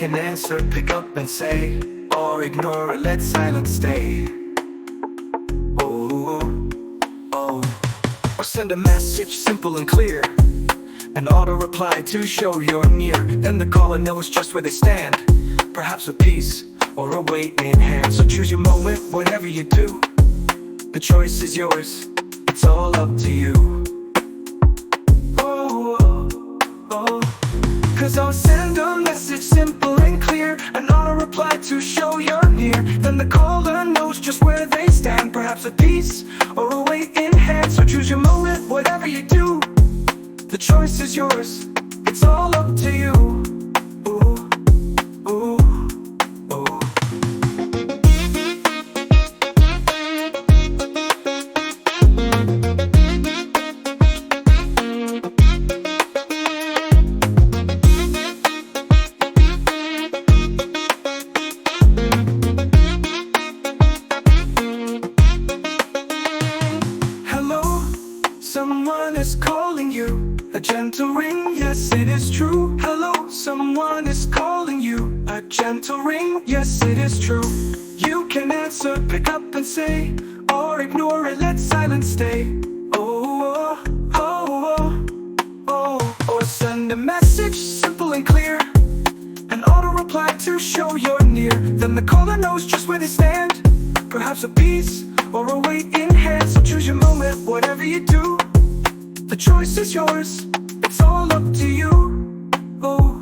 can answer, pick up and say, or ignore it, let silence stay. Oh, oh. Or send a message simple and clear, an auto reply to show you're near. Then the caller knows just where they stand, perhaps a peace or a wait in hand. So choose your moment, whatever you do. The choice is yours, it's all up to you. Oh, oh, oh. Cause I'll send a message simple and clear, an auto reply to show you're near. Then the caller knows just where they stand, perhaps a peace or a wait in hand. So choose your moment, whatever you do. The choice is yours, it's all up to you. Ooh, ooh, ooh. Hello, someone is calling you. A gentle ring, yes it is true. Hello, someone is calling you. A gentle ring, yes it is true. You can answer, pick up and say, or ignore it, let silence stay. Oh, oh, oh, oh, oh. Or send a message simple and clear, an auto reply to show you're near. Then the caller knows just where they stand, perhaps a peace or a wait in hand. So choose your moment, whatever you do. The choice is yours, it's all up to you. Oh.